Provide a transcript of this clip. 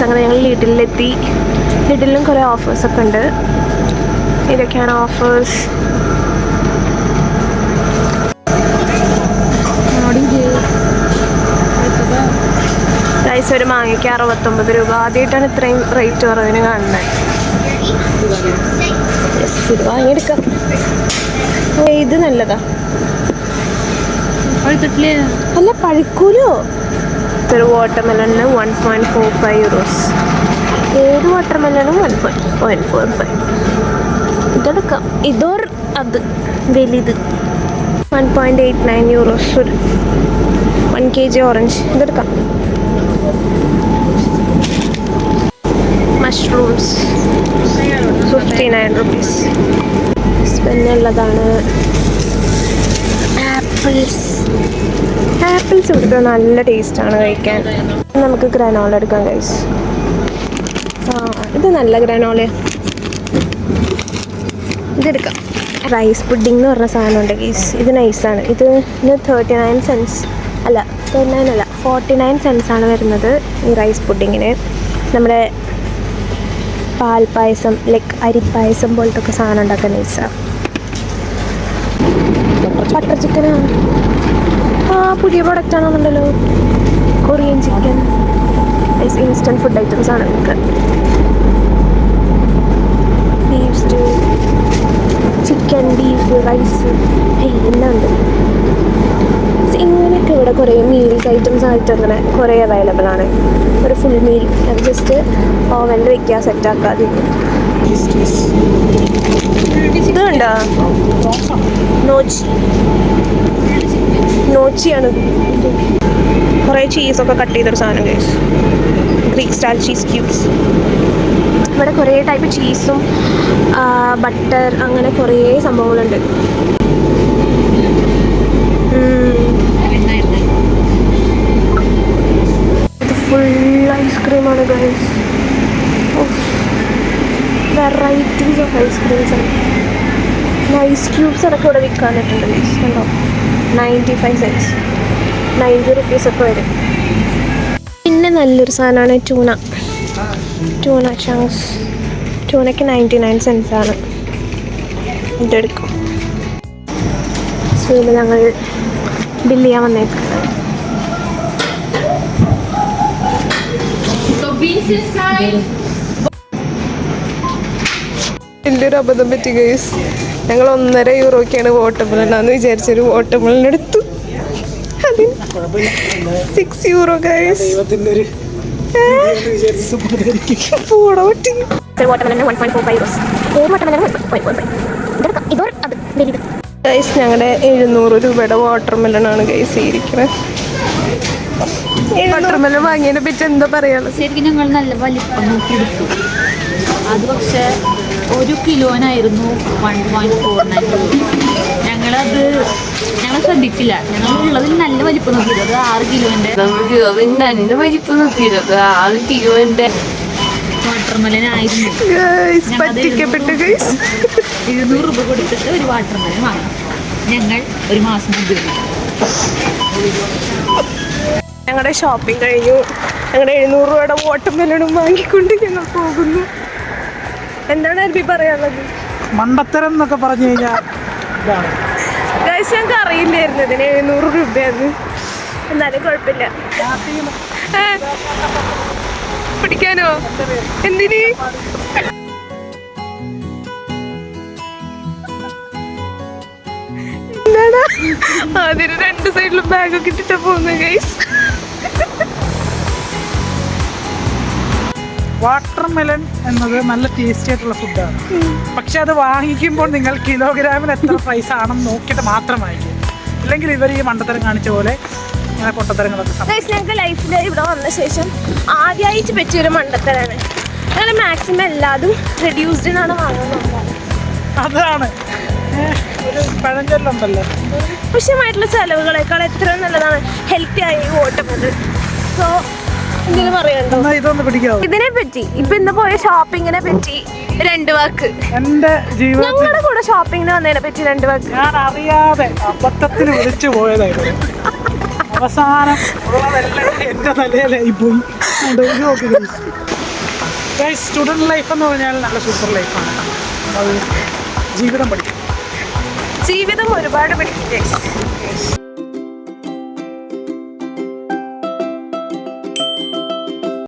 അങ്ങനെ ഞങ്ങൾ ലിഡിലെത്തി. ലിഡിലും കുറേ ഓഫേഴ്സൊക്കെ ഉണ്ട്. ഇതൊക്കെയാണ് ഓഫേഴ്സ്. പ്രൈസ് ഒരു മാങ്ങയ്ക്ക് 69 രൂപ. ആദ്യമായിട്ടാണ് ഇത്രയും റേറ്റ് കുറവിന് കാണുന്നത്. ഇത് വാങ്ങിയെടുക്കാം. ഇത് നല്ലതാ. അല്ല പഴുക്കൂലോ. ഒരു വാട്ടർമെലണിന് 1.45 യൂറോസ്. ഏത് വാട്ടർമെലണും 1.45. ഇതെടുക്കാം. ഇതോർ അത് വലുത് 1.89 യൂറോസ്. ഒരു 1 kg ഓറഞ്ച്. ഇതെടുക്കാം. Mushrooms 59 rupees. സ്പെന്നുള്ളതാണ്. ആപ്പിൾസ് ഇവിടുത്തെ നല്ല ടേസ്റ്റാണ് കഴിക്കാൻ. നമുക്ക് ഗ്രനോള എടുക്കാം ഗൈസ്. ഇത് നല്ല ഗ്രനോള. ഇതെടുക്കാം. റൈസ് പുഡിംഗ് എന്ന് പറഞ്ഞ സാധനമുണ്ട് ഗൈസ്. ഇത് നൈസാണ്. ഇതിന് 39 സെൻസ് അല്ല 39 അല്ല 49 സെൻസ് ആണ് വരുന്നത് ഈ റൈസ് പുഡിങ്ങിന്. നമ്മുടെ പാൽപ്പായസം ലൈക്ക് അരിപ്പായസം പോലത്തെ ഒക്കെ സാധനം ഉണ്ടാക്കാൻ നൈസാണ്. ബട്ടർ ചിക്കനാണ്. പുതിയ പ്രൊഡക്റ്റ് ആണെന്നുണ്ടല്ലോ. Korean chicken. Instant food items ആണ് നമുക്ക്. Beef stew, chicken, beef, rice, എല്ലാം ഉണ്ട്. ഇങ്ങനെയൊക്കെ ഇവിടെ കുറേ മീൽസ് ഐറ്റംസ് ആയിട്ട് അങ്ങനെ കുറേ അവൈലബിൾ ആണ്. ഒരു ഫുൾ മീൽ അത് ജസ്റ്റ് ഓവനിൽ വയ്ക്കുക, സെറ്റാക്കാതെ. ഇതുണ്ടോ? നോച്ചിയാണ്. കുറേ ചീസൊക്കെ കട്ട് ചെയ്തൊരു സാധനം guys. Greek style cheese cubes. ഇവിടെ കുറേ ടൈപ്പ് ചീസും ബട്ടർ അങ്ങനെ കുറേ സംഭവങ്ങളുണ്ട്. ഇത് ഫുൾ ഐസ്ക്രീമാണ് ഗൈസ്. വെറൈറ്റീസ് ഓഫ് ഐസ്ക്രീംസ് ആണ്. ഐസ് ക്യൂബ്സ് അടക്കം ഇവിടെ വിൽക്കാനായിട്ടുണ്ട് ഗൈസ്. കണ്ടോ, 95 സെൻസ്, 90 റുപ്പീസൊക്കെ വരും. പിന്നെ നല്ലൊരു സാധനമാണ് ട്യൂണ ചങ്ക്സ്. ട്യൂണയ്ക്ക് 99 സെൻസ് ആണ്. ഇതെടുക്കും. സ്കൂളിൽ ഞങ്ങൾ ബില്ല് ചെയ്യാൻ വന്നേക്കുന്നത്. വലിയൊരു അബദ്ധം പറ്റി ഗൈസ്. ഞങ്ങൾ 1.5 യൂറോയ്ക്കാണ് വാട്ടർമെലനാന്ന് വിചാരിച്ചൊരു വാട്ടർമെലനെടുത്തു. അതിന് 6 യൂറോ ഗൈസ്. ഞങ്ങളുടെ 700 രൂപയുടെ വാട്ടർമെലനാണ് ഗൈസ് ഇരിക്കുന്നത്. വാട്ടർമെലൻ വാങ്ങിയതിനെ പറ്റി എന്താ പറയാനുള്ളത്? ശരിക്കും ഞങ്ങൾ നല്ല വലിപ്പം നോക്കി എടുത്തു. അത് പക്ഷേ 1 കിലോനായിരുന്നു 1.49. ഞങ്ങൾ ശ്രദ്ധിച്ചില്ല. ഞങ്ങൾ ഉള്ളതിൽ നല്ല വലിപ്പം നോക്കിയത്. അത് 6 കിലോന്റെ നല്ല വലിപ്പം നോക്കിയത് 6 കിലോന്റെ വാട്ടർമെലനായിരുന്നു. 700 രൂപ കൊടുത്തിട്ട് ഒരു വാട്ടർമെലൻ വാങ്ങണം. ഞങ്ങൾ ഒരു മാസം ഉപയോഗിക്കും. ഞങ്ങളുടെ ഷോപ്പിംഗ് കഴിഞ്ഞു. ഞങ്ങളുടെ 700 രൂപയുടെ വാട്ടർമെലനും വാങ്ങിക്കൊണ്ട് ഞങ്ങൾ പോകുന്നു. എന്താണ് അൽബി പറയാനുള്ളത്? മണ്ടത്തരം എന്നൊക്കെ പറഞ്ഞു കഴിഞ്ഞാൽ ഗൈസ് ഞങ്ങൾക്ക് അറിയില്ലായിരുന്നു ഇതിന് 700 രൂപയാണ്. എന്നാലും കുഴപ്പമില്ല. പിടിക്കാനോ? എന്തിന്? എന്താണ് അതിന് 2 സൈഡിലും ബാഗൊക്കെ ഇട്ടിട്ടാ പോകുന്നത് ഗൈസ്. വാട്ടർമെലൻ എന്നത് നല്ല ടേസ്റ്റി ആയിട്ടുള്ള ഫുഡാണ്. പക്ഷെ അത് വാങ്ങിക്കുമ്പോൾ നിങ്ങൾ കിലോഗ്രാമിന് എത്ര പ്രൈസ് ആണെന്ന് നോക്കിയിട്ട് മാത്രം വാങ്ങിക്കും. ഇല്ലെങ്കിൽ ഇവർ ഈ മണ്ടത്തരം കാണിച്ച പോലെ ഇങ്ങനെ പൊട്ടത്തരങ്ങളൊക്കെ. ഞങ്ങൾക്ക് ലൈഫിൽ ഇവിടെ വന്ന ശേഷം ആദ്യമായിട്ട് പറ്റിയൊരു മണ്ടത്തരാണ്. ഞങ്ങൾ മാക്സിമം എല്ലാതും റെഡ്യൂസ്ഡിനാണ് വാങ്ങുന്നത്. അതാണ് ഒരു പഴഞ്ചൊല്ലുണ്ടല്ലോ. ആവശ്യമായിട്ടുള്ള ചെലവുകളേക്കാൾ എത്ര നല്ലതാണ് ഹെൽത്തി ആയി വാട്ടർമെലൻ. സോ എന്തെങ്കിലും പറയണ്ടോ ഇതൊന്ന് പിടിക്കാവോ ഇതിനെ പറ്റി? ഇപ്പൊ ഇന്ന് പോയ ഷോപ്പിങ്ങിനെ പറ്റി 2 വാക്ക്. എന്റെ ജീവിതം ഞങ്ങളുടെ കൂടെ ഷോപ്പിങ്ങിന് വന്നതിനെ പറ്റി 2 വാക്ക്. ഞാൻ അറിയാതെ അബദ്ധത്തിൽ വിളിച്ചു പോയതായിരുന്നു. അവസാനം ഉള്ളതെല്ലാം എൻ്റെ തലയിലായി പോയി. സ്റ്റുഡൻറ് ലൈഫ് എന്ന് പറഞ്ഞാൽ നല്ല സൂപ്പർ ലൈഫാണ്. അത് ജീവിതം പഠിക്കും. ജീവിതം ഒരുപാട് പഠിക്കും.